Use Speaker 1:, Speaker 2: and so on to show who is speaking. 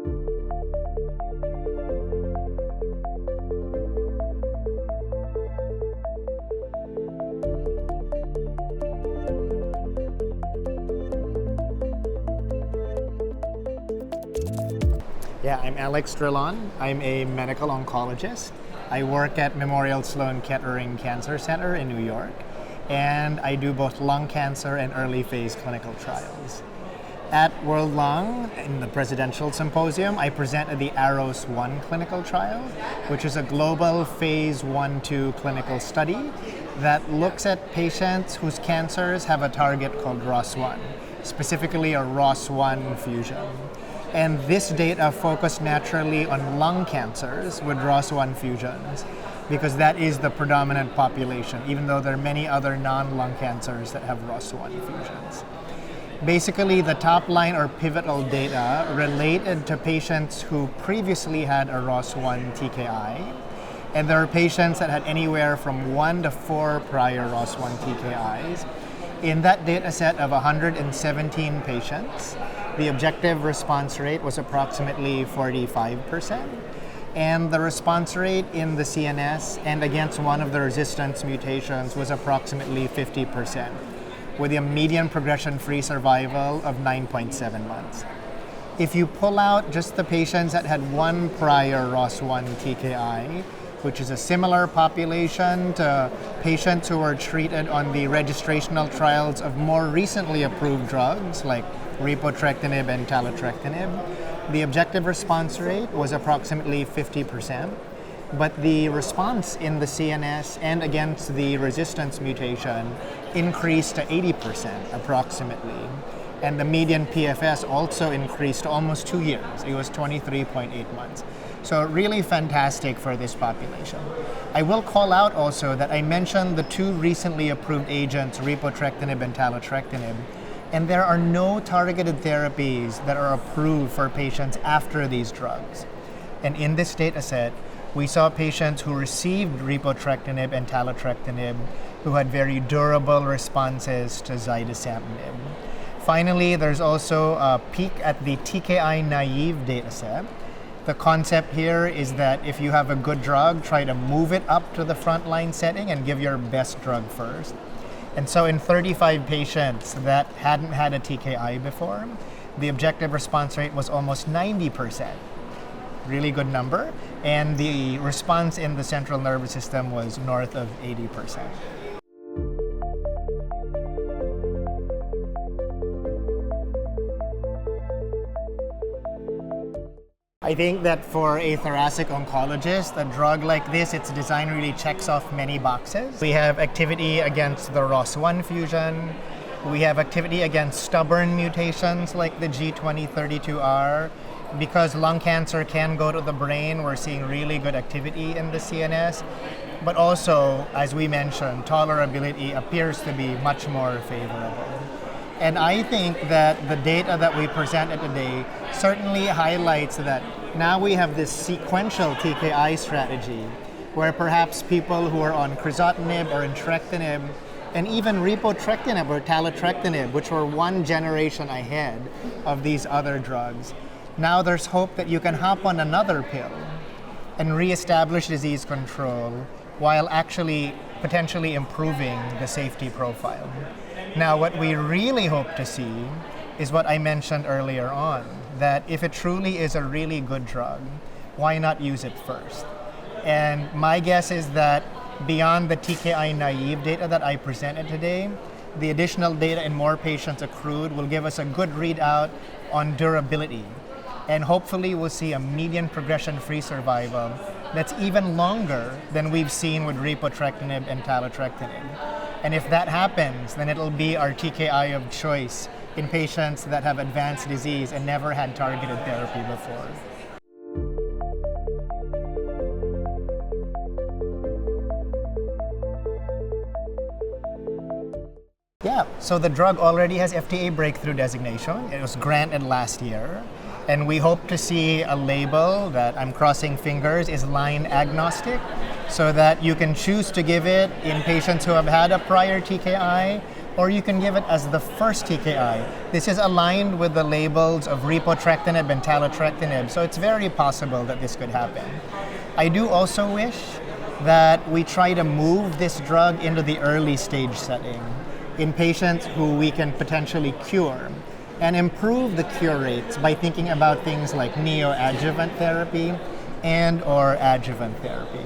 Speaker 1: Yeah, I'm Alex Drilon. I'm a medical oncologist. I work at Memorial Sloan Kettering Cancer Center in New York, and I do both lung cancer and early phase clinical trials. At World Lung, in the Presidential Symposium, I presented the ARROS-1 clinical trial, which is a global phase 1-2 clinical study that looks at patients whose cancers have a target called ROS1, specifically a ROS1 fusion. And this data focused naturally on lung cancers with ROS1 fusions because that is the predominant population, even though there are many other non-lung cancers that have ROS1 fusions. Basically, the top line or pivotal data related to patients who previously had a ROS1 TKI, and there are patients that had anywhere from 1 to 4 prior ROS1 TKIs. In that data set of 117 patients, the objective response rate was approximately 45%, and the response rate in the CNS and against one of the resistance mutations was approximately 50%, with a median progression-free survival of 9.7 months. If you pull out just the patients that had 1 prior ROS1 TKI, which is a similar population to patients who were treated on the registrational trials of more recently approved drugs like repotrectinib and taletrectinib, the objective response rate was approximately 50%, but the response in the CNS and against the resistance mutation increased to 80% approximately. And the median PFS also increased to almost 2 years. It was 23.8 months. So really fantastic for this population. I will call out also that I mentioned the 2 recently approved agents, repotrectinib and taletrectinib, and there are no targeted therapies that are approved for patients after these drugs. And in this data set, we saw patients who received repotrectinib and taletrectinib who had very durable responses to zidesamtinib. Finally, there's also a peek at the TKI naive data set. The concept here is that if you have a good drug, try to move it up to the frontline setting and give your best drug first. And so in 35 patients that hadn't had a TKI before, the objective response rate was almost 90%. Really good number. And the response in the central nervous system was north of 80%. I think that for a thoracic oncologist, a drug like this, its design really checks off many boxes. We have activity against the ROS1 fusion. We have activity against stubborn mutations like the G2032R. Because lung cancer can go to the brain, we're seeing really good activity in the CNS. But also, as we mentioned, tolerability appears to be much more favorable. And I think that the data that we presented today certainly highlights that now we have this sequential TKI strategy where perhaps people who are on crizotinib or entrectinib and even repotrectinib or taletrectinib, which were 1 generation ahead of these other drugs, now there's hope that you can hop on another pill and reestablish disease control while actually potentially improving the safety profile. Now, what we really hope to see is what I mentioned earlier on, that if it truly is a really good drug, why not use it first? And my guess is that beyond the TKI naive data that I presented today, the additional data in more patients accrued will give us a good readout on durability. And hopefully we'll see a median progression-free survival that's even longer than we've seen with repotrectinib and taletrectinib. And if that happens, then it'll be our TKI of choice in patients that have advanced disease and never had targeted therapy before. Yeah, so the drug already has FDA breakthrough designation. It was granted last year. And we hope to see a label that, I'm crossing fingers, is line agnostic, so that you can choose to give it in patients who have had a prior TKI, or you can give it as the first TKI. This is aligned with the labels of repotrectinib and taletrectinib, so it's very possible that this could happen. I do also wish that we try to move this drug into the early stage setting in patients who we can potentially cure and improve the cure rates by thinking about things like neoadjuvant therapy and or adjuvant therapy.